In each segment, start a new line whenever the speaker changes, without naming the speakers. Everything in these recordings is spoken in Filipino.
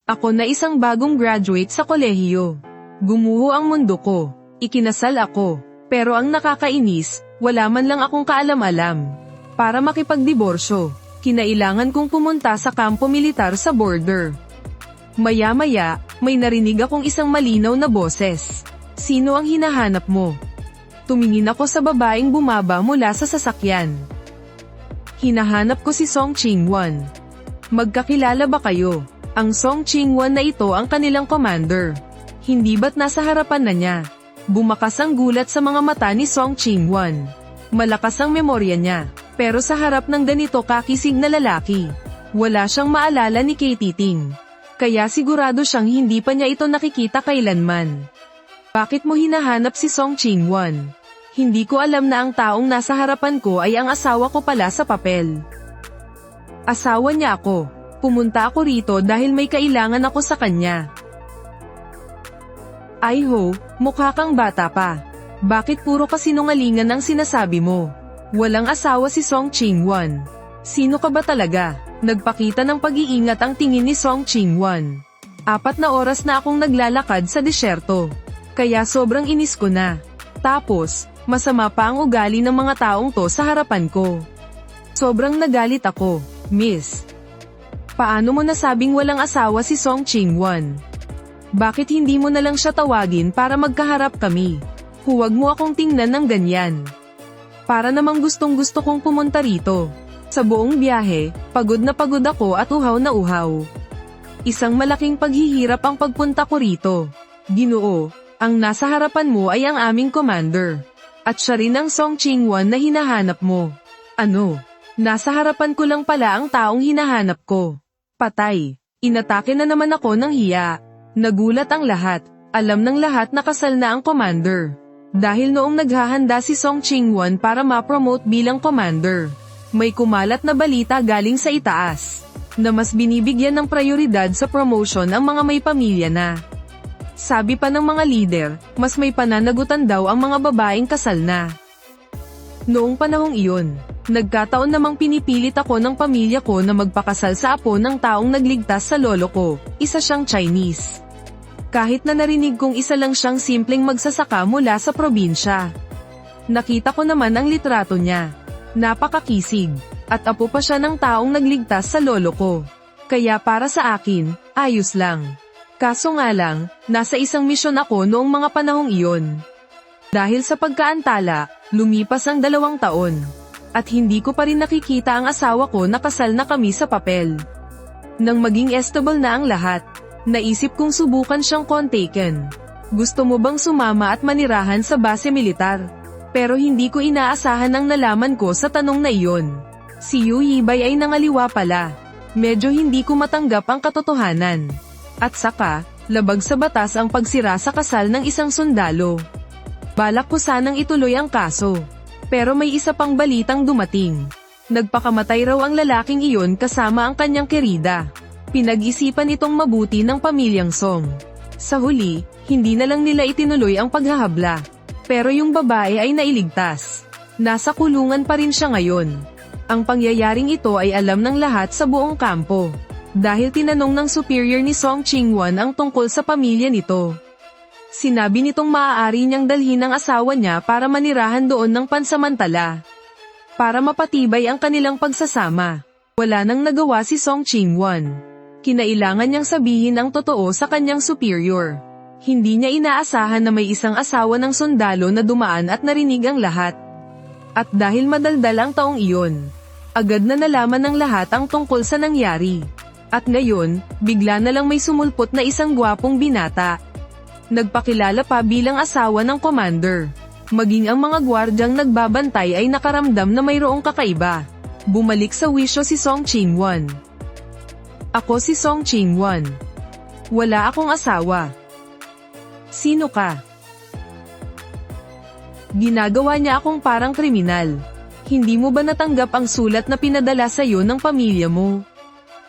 Ako na isang bagong graduate sa kolehiyo. Gumuho ang mundo ko. Ikinasal ako. Pero ang nakakainis, wala man lang akong kaalam-alam. Para makipagdiborsyo, kinailangan kong pumunta sa kampo militar sa border. Maya-maya, may narinig akong isang malinaw na boses. Sino ang hinahanap mo? Tumingin ako sa babaeng bumaba mula sa sasakyan. Hinahanap ko si Song Ching-won. Magkakilala ba kayo? Ang Song Ching-won na ito ang kanilang commander. Hindi ba't nasa harapan na niya? Bumakas ang gulat sa mga mata ni Song Ching-won. Malakas ang memorya niya, pero sa harap ng ganito kakisig na lalaki, wala siyang maalala ni Katie Ting. Kaya sigurado siyang hindi pa niya ito nakikita kailanman. Bakit mo hinahanap si Song Ching-won? Hindi ko alam na ang taong nasa harapan ko ay ang asawa ko pala sa papel. Asawa niya ako. Pumunta ako rito dahil may kailangan ako sa kanya. Ay ho, mukha kang bata pa. Bakit puro kasinungalingan ang sinasabi mo? Walang asawa si Song Ching-won. Sino ka ba talaga? Nagpakita ng pag-iingat ang tingin ni Song Ching-won. 4 na oras na akong naglalakad sa disyerto. Kaya sobrang inis ko na. Tapos, masama pa ang ugali ng mga taong to sa harapan ko. Sobrang nagalit ako, miss. Paano mo nasabing walang asawa si Song Ching-won? Bakit hindi mo na lang siya tawagin para magkaharap kami? Huwag mo akong tingnan ng ganyan. Para namang gustong-gusto kong pumunta rito. Sa buong biyahe, pagod na pagod ako at uhaw na uhaw. Isang malaking paghihirap ang pagpunta ko rito. Ginoo, ang nasa harapan mo ay ang aming commander. At siya rin ang Song Ching-won na hinahanap mo. Ano? Nasa harapan ko lang pala ang taong hinahanap ko. Patay. Inatake na naman ako ng hiya. Nagulat ang lahat. Alam ng lahat na kasal na ang commander. Dahil noong naghahanda si Song Ching-won para ma-promote bilang commander, may kumalat na balita galing sa itaas, na mas binibigyan ng prioridad sa promotion ang mga may pamilya na. Sabi pa ng mga leader, mas may pananagutan daw ang mga babaeng kasal na. Noong panahong iyon, nagkataon namang pinipilit ako ng pamilya ko na magpakasal sa apo ng taong nagligtas sa lolo ko, isa siyang Chinese. Kahit na narinig kong isa lang siyang simpleng magsasaka mula sa probinsya. Nakita ko naman ang litrato niya. Napakakisig. At apo pa siya ng taong nagligtas sa lolo ko. Kaya para sa akin, ayos lang. Kaso nga lang, nasa isang misyon ako noong mga panahong iyon. Dahil sa pagkaantala, lumipas ang 2 taon. At hindi ko pa rin nakikita ang asawa ko na kasal na kami sa papel. Nang maging estable na ang lahat, naisip kong subukan siyang kontaken. Gusto mo bang sumama at manirahan sa base militar? Pero hindi ko inaasahan ang nalaman ko sa tanong na iyon. Si Yu Yibay ay nangaliwa pala. Medyo hindi ko matanggap ang katotohanan. At saka, labag sa batas ang pagsira sa kasal ng isang sundalo. Balak ko sanang ituloy ang kaso. Pero may isa pang balitang dumating. Nagpakamatay raw ang lalaking iyon kasama ang kanyang kerida. Pinag-isipan itong mabuti ng pamilyang Song. Sa huli, hindi na lang nila itinuloy ang paghahabla. Pero yung babae ay nailigtas. Nasa kulungan pa rin siya ngayon. Ang pangyayaring ito ay alam ng lahat sa buong kampo. Dahil tinanong ng superior ni Song Ching-won ang tungkol sa pamilya nito. Sinabi nitong maaari niyang dalhin ang asawa niya para manirahan doon ng pansamantala. Para mapatibay ang kanilang pagsasama. Wala nang nagawa si Song Ching-won. Kinailangan niyang sabihin ang totoo sa kanyang superior. Hindi niya inaasahan na may isang asawa ng sundalo na dumaan at narinig ang lahat. At dahil madaldal ang taong iyon, agad na nalaman ng lahat ang tungkol sa nangyari. At ngayon, bigla na lang may sumulpot na isang gwapong binata. Nagpakilala pa bilang asawa ng commander. Maging ang mga gwardyang nagbabantay ay nakaramdam na mayroong kakaiba. Bumalik sa wisyo si Song Ching-won. Ako si Song Ching-won. Wala akong asawa. Sino ka? Ginagawa niya akong parang kriminal. Hindi mo ba natanggap ang sulat na pinadala sa'yo ng pamilya mo?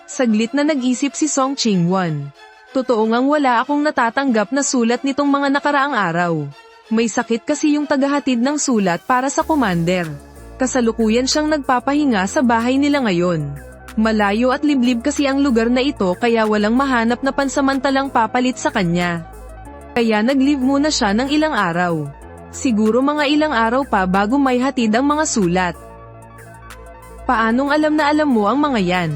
Saglit na nag-isip si Song Ching-won. Totoo ngang wala akong natatanggap na sulat nitong mga nakaraang araw. May sakit kasi yung tagahatid ng sulat para sa commander. Kasalukuyan siyang nagpapahinga sa bahay nila ngayon. Malayo at liblib kasi ang lugar na ito kaya walang mahanap na pansamantalang papalit sa kanya. Kaya nag-leave muna siya ng ilang araw. Siguro mga ilang araw pa bago may hatid ang mga sulat. Paanong alam na alam mo ang mga yan?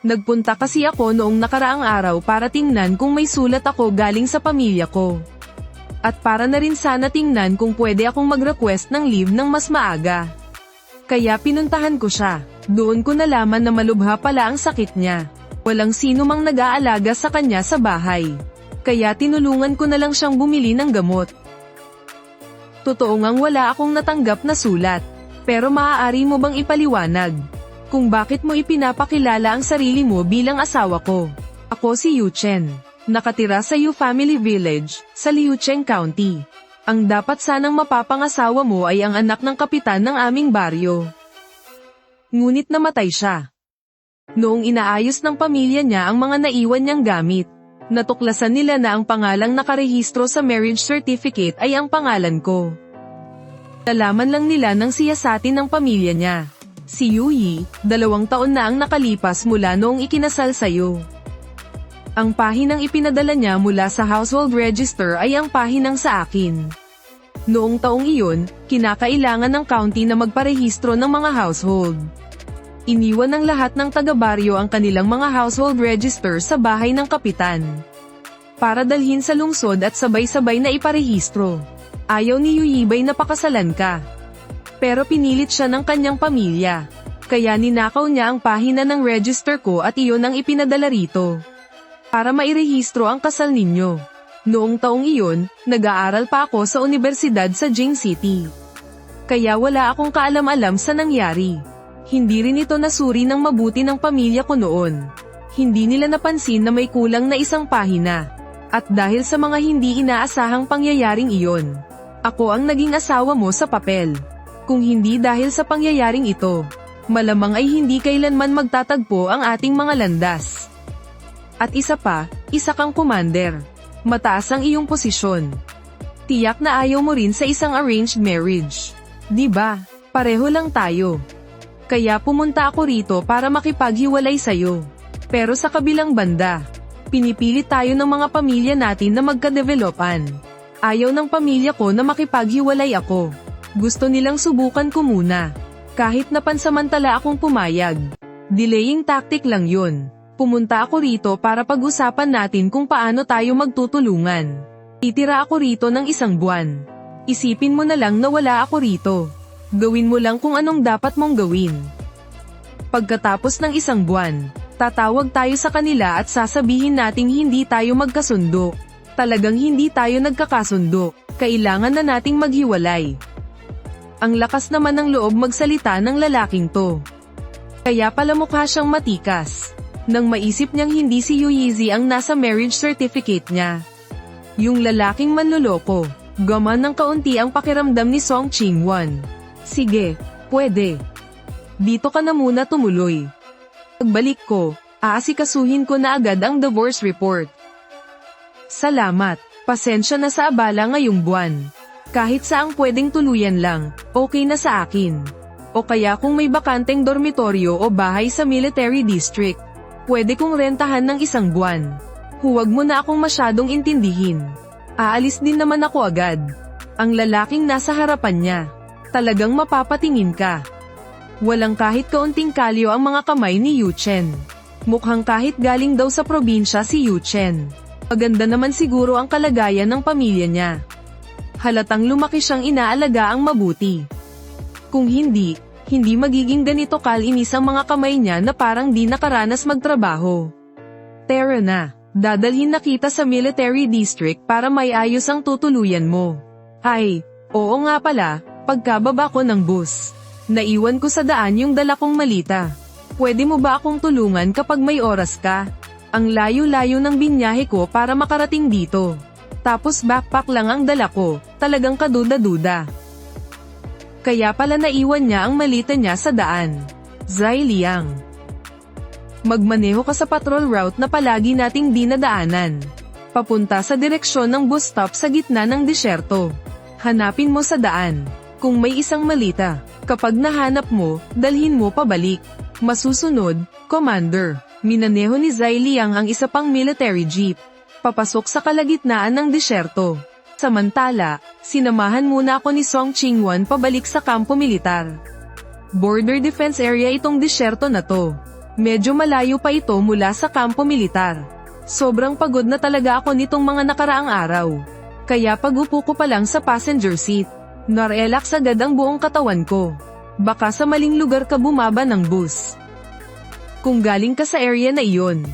Nagpunta kasi ako noong nakaraang araw para tingnan kung may sulat ako galing sa pamilya ko. At para na rin sana tingnan kung pwede akong mag-request ng leave ng mas maaga. Kaya pinuntahan ko siya. Doon ko nalaman na malubha pala ang sakit niya. Walang sino mang nag-aalaga sa kanya sa bahay. Kaya tinulungan ko na lang siyang bumili ng gamot. Totoo ngang wala akong natanggap na sulat. Pero maaari mo bang ipaliwanag kung bakit mo ipinapakilala ang sarili mo bilang asawa ko? Ako si Yu Chen. Nakatira sa Yu Family Village, sa Liucheng County. Ang dapat sanang mapapangasawa mo ay ang anak ng kapitan ng aming baryo. Ngunit namatay siya. Noong inaayos ng pamilya niya ang mga naiwan niyang gamit, natuklasan nila na ang pangalang nakarehistro sa marriage certificate ay ang pangalan ko. Nalaman lang nila ng siyasatin ng pamilya niya. Si Yu Yi, 2 taon na ang nakalipas mula noong ikinasal sa'yo. Ang pahinang ipinadala niya mula sa household register ay ang pahinang sa akin. Noong taong iyon, kinakailangan ng county na magparehistro ng mga household. Iniwan ng lahat ng taga-baryo ang kanilang mga household register sa bahay ng kapitan. Para dalhin sa lungsod at sabay-sabay na iparehistro. Ayaw ni Yu Yibay na pakasalan ka. Pero pinilit siya ng kanyang pamilya. Kaya ninakaw niya ang pahina ng register ko at iyon ang ipinadala rito. Para mairehistro ang kasal ninyo. Noong taong iyon, nag-aaral pa ako sa universidad sa Jing City. Kaya wala akong kaalam-alam sa nangyari. Hindi rin ito nasuri ng mabuti ng pamilya ko noon. Hindi nila napansin na may kulang na isang pahina. At dahil sa mga hindi inaasahang pangyayaring iyon, ako ang naging asawa mo sa papel. Kung hindi dahil sa pangyayaring ito, malamang ay hindi kailanman magtatagpo ang ating mga landas. At isa pa, isa kang commander. Mataas ang iyong posisyon. Tiyak na ayaw mo rin sa isang arranged marriage. Di ba? Pareho lang tayo. Kaya pumunta ako rito para makipaghiwalay sa'yo. Pero sa kabilang banda, pinipilit tayo ng mga pamilya natin na magka-developan. Ayaw ng pamilya ko na makipaghiwalay ako. Gusto nilang subukan ko muna. Kahit na pansamantala akong pumayag. Delaying tactic lang yun. Pumunta ako rito para pag-usapan natin kung paano tayo magtutulungan. Titira ako rito ng 1 buwan. Isipin mo na lang na wala ako rito. Gawin mo lang kung anong dapat mong gawin. Pagkatapos ng 1 buwan, tatawag tayo sa kanila at sasabihin nating hindi tayo magkasundo. Talagang hindi tayo nagkakasundo. Kailangan na nating maghiwalay. Ang lakas naman ng loob magsalita ng lalaking to. Kaya pala mukha siyang matikas. Nang maisip niyang hindi si Yu Yizi ang nasa marriage certificate niya. Yung lalaking manloloko, gaman ng kaunti ang pakiramdam ni Song Chingwan. Sige, pwede. Dito ka na muna tumuloy. Pagbalik ko, aasikasuhin ko na agad ang divorce report. Salamat, pasensya na sa abala ngayong buwan. Kahit saang pwedeng tuluyan lang, okay na sa akin. O kaya kung may bakanteng dormitoryo o bahay sa military district, pwede kong rentahan ng 1 buwan. Huwag mo na akong masyadong intindihin. Aalis din naman ako agad. Ang lalaking nasa harapan niya. Talagang mapapatingin ka. Walang kahit kaunting kalyo ang mga kamay ni Yu Chen. Mukhang kahit galing daw sa probinsya si Yu Chen. Maganda naman siguro ang kalagayan ng pamilya niya. Halatang lumaki siyang inaalaga ang mabuti. Kung hindi magiging ganito kalinis ang mga kamay niya na parang di nakaranas magtrabaho. Tara na, dadalhin na kita sa military district para may ayos ang tutuluyan mo. Ay, oo nga pala, pagkababa ko ng bus, naiwan ko sa daan yung dala kong malita. Pwede mo ba akong tulungan kapag may oras ka? Ang layo-layo ng binyahe ko para makarating dito. Tapos backpack lang ang dala ko, talagang kaduda-duda. Kaya pala naiwan niya ang malita niya sa daan. Zai Liang. Magmaneho ka sa patrol route na palagi nating dinadaanan. Papunta sa direksyon ng bus stop sa gitna ng disyerto. Hanapin mo sa daan. Kung may isang malita, kapag nahanap mo, dalhin mo pabalik. Masusunod, Commander. Minaneho ni Zai Liang ang isa pang military jeep. Papasok sa kalagitnaan ng disyerto. Samantala, sinamahan muna ako ni Song Chingwan pabalik sa kampo militar. Border defense area itong disyerto na to. Medyo malayo pa ito mula sa kampo militar. Sobrang pagod na talaga ako nitong mga nakaraang araw. Kaya pag-upo ko pa lang sa passenger seat, narelax agad ang buong katawan ko. Baka sa maling lugar ka bumaba ng bus. Kung galing ka sa area na iyon,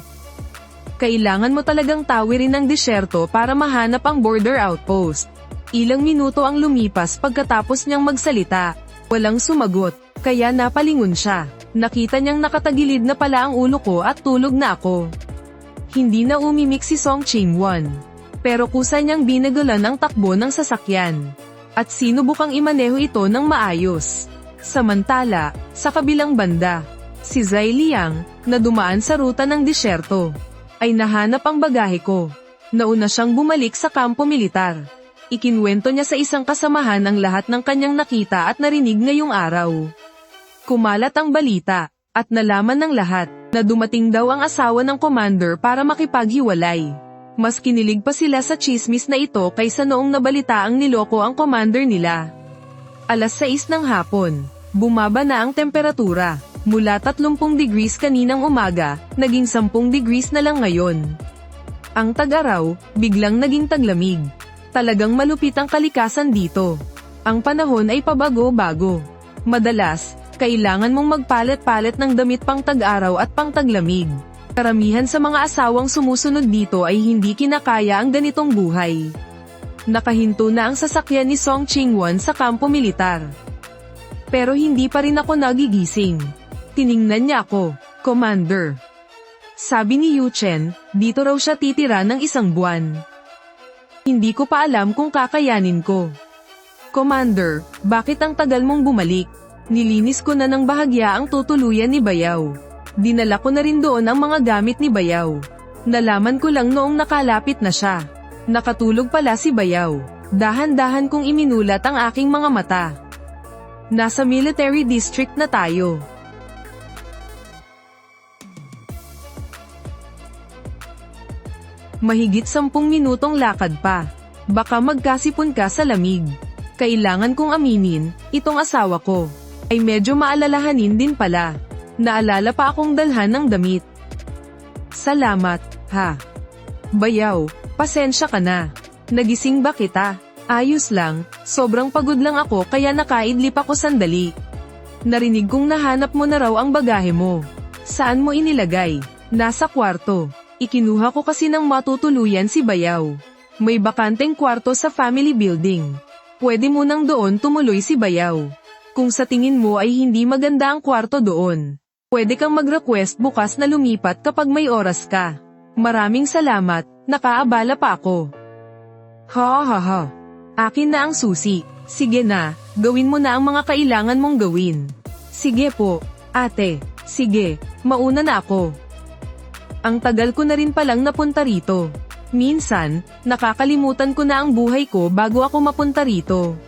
kailangan mo talagang tawirin ang disyerto para mahanap ang border outpost. Ilang minuto ang lumipas pagkatapos niyang magsalita. Walang sumagot, kaya napalingon siya. Nakita niyang nakatagilid na pala ang ulo ko at tulog na ako. Hindi na umimik si Song Chingwan. Pero kusa niyang binagulan ang takbo ng sasakyan. At sinubukang imaneho ito ng maayos. Samantala, sa kabilang banda, si Zai Liang, na dumaan sa ruta ng disyerto, ay nahanap ang bagahe ko. Nauna siyang bumalik sa kampo militar. Ikinwento niya sa isang kasamahan ang lahat ng kanyang nakita at narinig ngayong araw. Kumalat ang balita, at nalaman ng lahat, na dumating daw ang asawa ng commander para makipaghiwalay. Mas kinilig pa sila sa chismis na ito kaysa noong nabalita ang niloko ang commander nila. Alas 6 ng hapon, bumaba na ang temperatura. Mula 30 degrees kaninang umaga, naging 10 degrees na lang ngayon. Ang tag-araw, biglang naging taglamig. Talagang malupit ang kalikasan dito. Ang panahon ay pabago-bago. Madalas, kailangan mong magpalit-palit ng damit pang tag-araw at pang taglamig. Karamihan sa mga asawang sumusunod dito ay hindi kinakaya ang ganitong buhay. Nakahinto na ang sasakyan ni Song Chingwan sa kampo militar. Pero hindi pa rin ako nagigising. Tiningnan niya ako, Commander. Sabi ni Yu Chen, dito raw siya titira ng 1 buwan. Hindi ko pa alam kung kakayanin ko. Commander, bakit ang tagal mong bumalik? Nilinis ko na ng bahagya ang tutuluyan ni Bayaw. Dinala ko na rin doon ang mga gamit ni Bayaw. Nalaman ko lang noong nakalapit na siya. Nakatulog pala si Bayaw. Dahan-dahan kong iminulat ang aking mga mata. Nasa military district na tayo. Mahigit 10 minutong lakad pa. Baka magkasipon ka sa lamig. Kailangan kong aminin, itong asawa ko ay medyo maalalahanin din pala. Naalala pa akong dalhan ng damit. Salamat, ha. Bayaw, pasensya ka na. Nagising ba kita? Ayos lang, sobrang pagod lang ako kaya nakaidlip ako sandali. Narinig kong nahanap mo na raw ang bagahe mo. Saan mo inilagay? Nasa kwarto. Ikinuha ko kasi ng matutuluyan si Bayaw. May bakanteng kwarto sa family building. Pwede mo nang doon tumuloy si Bayaw. Kung sa tingin mo ay hindi maganda ang kwarto doon, pwede kang mag-request bukas na lumipat kapag may oras ka. Maraming salamat, nakaabala pa ako. Ha ha ha. Akin na ang susi. Sige na, gawin mo na ang mga kailangan mong gawin. Sige po, ate. Sige, mauna na ako. Ang tagal ko na rin palang napunta rito. Minsan, nakakalimutan ko na ang buhay ko bago ako mapunta rito.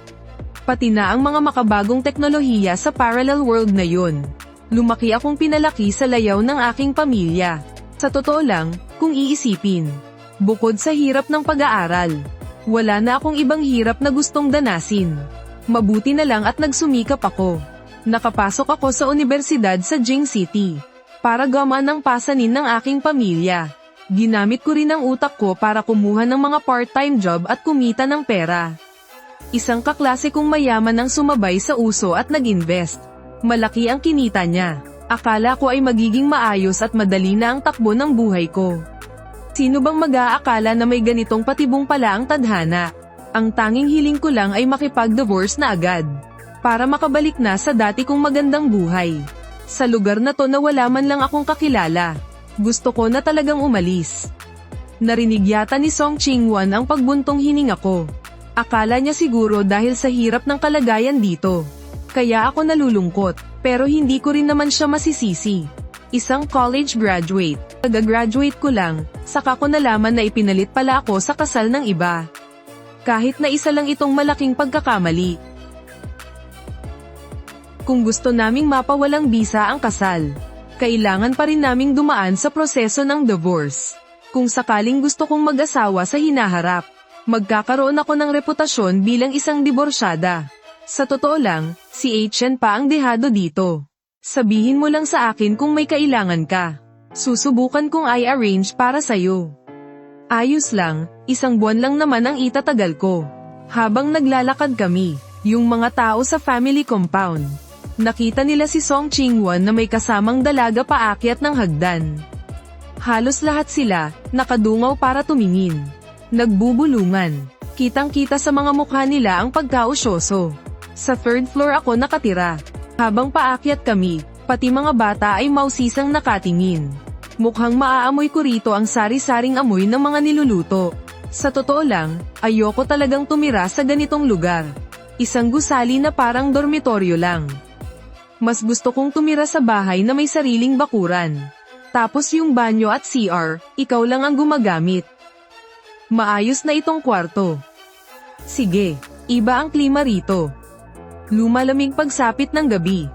Pati na ang mga makabagong teknolohiya sa parallel world na yun. Lumaki akong pinalaki sa layaw ng aking pamilya. Sa totoo lang, kung iisipin, bukod sa hirap ng pag-aaral, wala na akong ibang hirap na gustong danasin. Mabuti na lang at nagsumikap ako. Nakapasok ako sa universidad sa Jing City. Para gamaan ang pasanin ng aking pamilya. Ginamit ko rin ang utak ko para kumuha ng mga part-time job at kumita ng pera. Isang kaklase kong mayaman ang sumabay sa uso at nag-invest. Malaki ang kinita niya. Akala ko ay magiging maayos at madali na ang takbo ng buhay ko. Sino bang mag-aakala na may ganitong patibong pala ang tadhana? Ang tanging hiling ko lang ay makipag-divorce na agad. Para makabalik na sa dati kong magandang buhay. Sa lugar na to na wala man lang akong kakilala. Gusto ko na talagang umalis. Narinig yata ni Song Chingwan ang pagbuntong hininga ko. Akala niya siguro dahil sa hirap ng kalagayan dito. Kaya ako nalulungkot, pero hindi ko rin naman siya masisisi. Isang college graduate. Pag-graduate ko lang, saka ko nalaman na ipinalit pala ako sa kasal ng iba. Kahit na isa lang itong malaking pagkakamali. Kung gusto naming mapawalang bisa ang kasal, Kailangan pa rin naming dumaan sa proseso ng divorce. Kung sakaling gusto kong mag-asawa sa hinaharap, magkakaroon ako ng reputasyon bilang isang diborsyada. Sa totoo lang, si Chen pa ang dehado dito. Sabihin mo lang sa akin kung may kailangan ka. Susubukan kong i-arrange para sa'yo. Ayos lang, 1 buwan lang naman ang itatagal ko. Habang naglalakad kami, yung mga tao sa family compound, nakita nila si Song Ching-won na may kasamang dalaga paakyat ng hagdan. Halos lahat sila, nakadungaw para tumingin. Nagbubulungan. Kitang-kita sa mga mukha nila ang pagkausyoso. Sa 3rd floor ako nakatira. Habang paakyat kami, pati mga bata ay mausisang nakatingin. Mukhang maaamoy ko rito ang sari-saring amoy ng mga niluluto. Sa totoo lang, ayoko talagang tumira sa ganitong lugar. Isang gusali na parang dormitoryo lang. Mas gusto kong tumira sa bahay na may sariling bakuran. Tapos yung banyo at CR, ikaw lang ang gumagamit. Maayos na itong kwarto. Sige, iba ang klima rito. Lumalamig pagsapit ng gabi.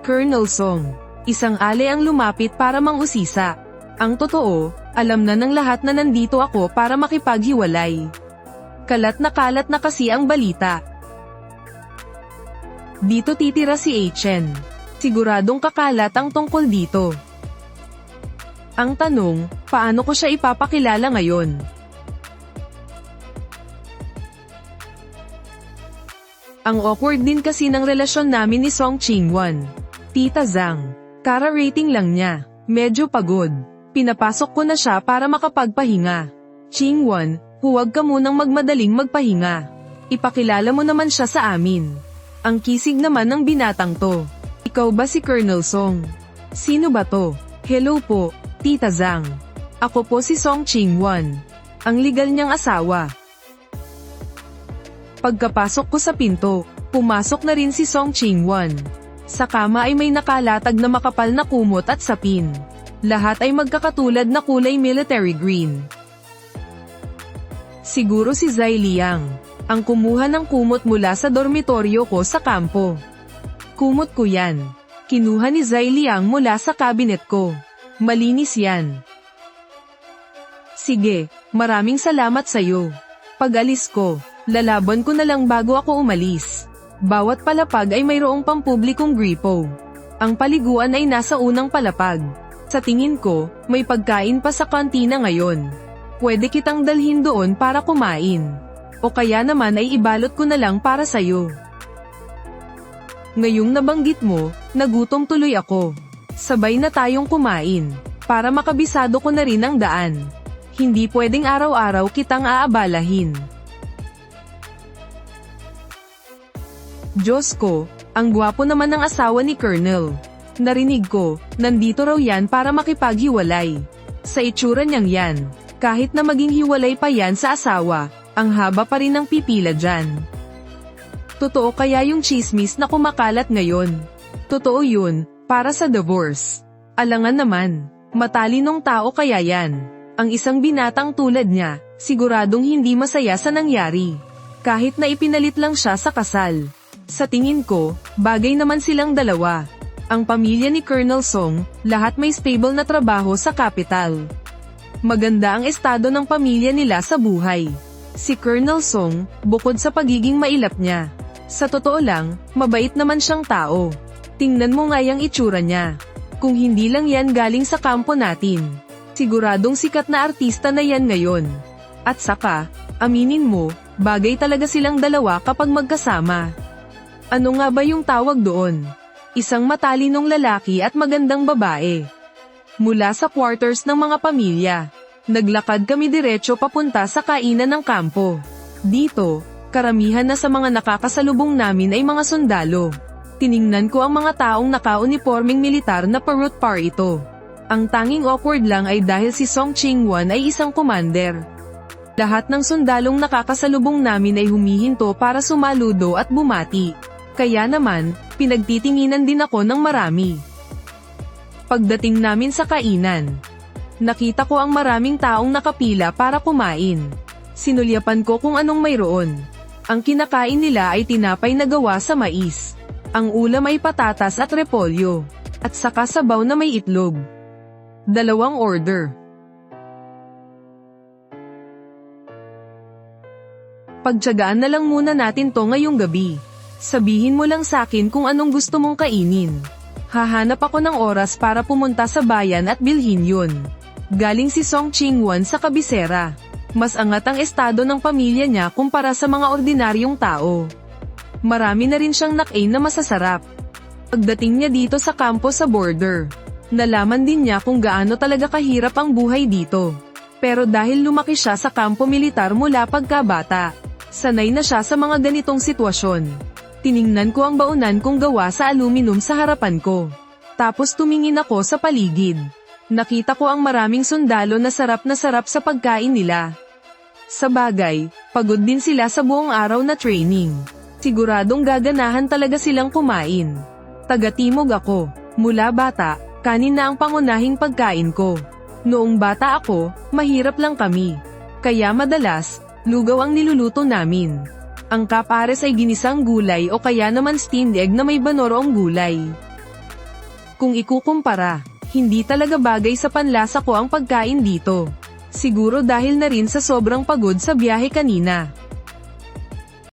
Colonel Song, isang ale ang lumapit para mangusisa. Ang totoo, alam na ng lahat na nandito ako para makipaghiwalay. Kalat na kasi ang balita. Dito titira si Chen. Siguradong kakalat ang tungkol dito. Ang tanong, paano ko siya ipapakilala ngayon? Ang awkward din kasi ng relasyon namin ni Song Ching-won. Tita Zhang, kara-rating lang niya, medyo pagod. Pinapasok ko na siya para makapagpahinga. Ching-won, huwag ka munang magmadaling magpahinga. Ipakilala mo naman siya sa amin. Ang kisig naman ng binatang to. Ikaw ba si Colonel Song? Sino ba to? Hello po, Tita Zhang. Ako po si Song Ching-won, ang legal niyang asawa. Pagkapasok ko sa pinto, pumasok na rin si Song Ching-won. Sa kama ay may nakalatag na makapal na kumot at sapin. Lahat ay magkakatulad na kulay military green. Siguro si Zai Liang, ang kumuha ng kumot mula sa dormitoryo ko sa kampo. Kumot ko yan. Kinuha ni Zai Liang mula sa cabinet ko. Malinis yan. Sige, maraming salamat sa'yo. Pag-alis ko, lalaban ko na lang bago ako umalis. Bawat palapag ay mayroong pampublikong gripo. Ang paliguan ay nasa unang palapag. Sa tingin ko, may pagkain pa sa kantina ngayon. Pwede kitang dalhin doon para kumain. O kaya naman ay ibalot ko na lang para sayo. Ngayong nabanggit mo, nagutom tuloy ako. Sabay na tayong kumain, para makabisado ko na rin ang daan. Hindi pwedeng araw-araw kitang aabalahin. Diyos ko, ang gwapo naman ng asawa ni Colonel. Narinig ko, nandito raw yan para makipaghiwalay. Sa itsura niyang yan, kahit na maging hiwalay pa yan sa asawa, ang haba pa rin ng pipila dyan. Totoo kaya yung chismis na kumakalat ngayon? Totoo yun, para sa divorce. Alangan naman, matalinong tao kaya yan. Ang isang binatang tulad niya, siguradong hindi masaya sa nangyari. Kahit na ipinalit lang siya sa kasal. Sa tingin ko, bagay naman silang dalawa. Ang pamilya ni Colonel Song, lahat may stable na trabaho sa capital. Maganda ang estado ng pamilya nila sa buhay. Si Colonel Song, bukod sa pagiging mailap niya, sa totoo lang, mabait naman siyang tao. Tingnan mo nga yung itsura niya. Kung hindi lang yan galing sa kampo natin, siguradong sikat na artista na yan ngayon. At saka, aminin mo, bagay talaga silang dalawa kapag magkasama. Ano nga ba yung tawag doon? Isang matalinong lalaki at magandang babae. Mula sa quarters ng mga pamilya, naglakad kami diretso papunta sa kainan ng kampo. Dito, karamihan na sa mga nakakasalubong namin ay mga sundalo. Tiningnan ko ang mga taong naka-uniforming militar na parut par ito. Ang tanging awkward lang ay dahil si Song Ching-won ay isang commander. Lahat ng sundalong nakakasalubong namin ay humihinto para sumaludo at bumati. Kaya naman, pinagtitinginan din ako ng marami. Pagdating namin sa kainan, nakita ko ang maraming taong nakapila para kumain. Sinulyapan ko kung anong mayroon. Ang kinakain nila ay tinapay na gawa sa mais. Ang ulam ay patatas at repolyo. At saka sabaw na may itlog. 2 order. Pagtiyagaan na lang muna natin to ngayong gabi. Sabihin mo lang sakin kung anong gusto mong kainin. Hahanap ako ng oras para pumunta sa bayan at bilhin yun. Galing si Song Ching-won sa kabisera. Mas angat ang estado ng pamilya niya kumpara sa mga ordinaryong tao. Marami na rin siyang nakain na masasarap. Pagdating niya dito sa kampo sa border, nalaman din niya kung gaano talaga kahirap ang buhay dito. Pero dahil lumaki siya sa kampo militar mula pagkabata, sanay na siya sa mga ganitong sitwasyon. Tiningnan ko ang baunan kong gawa sa aluminum sa harapan ko. Tapos tumingin ako sa paligid. Nakita ko ang maraming sundalo na sarap sa pagkain nila. Sa bagay, pagod din sila sa buong araw na training. Siguradong gaganahan talaga silang kumain. Taga-timog ako. Mula bata, kanin na ang pangunahing pagkain ko. Noong bata ako, mahirap lang kami. Kaya madalas, lugaw ang niluluto namin. Ang kapares ay ginisang gulay o kaya naman steamed egg na may banoroong gulay. Kung ikukumpara, hindi talaga bagay sa panlasa ko ang pagkain dito. Siguro dahil na rin sa sobrang pagod sa biyahe kanina.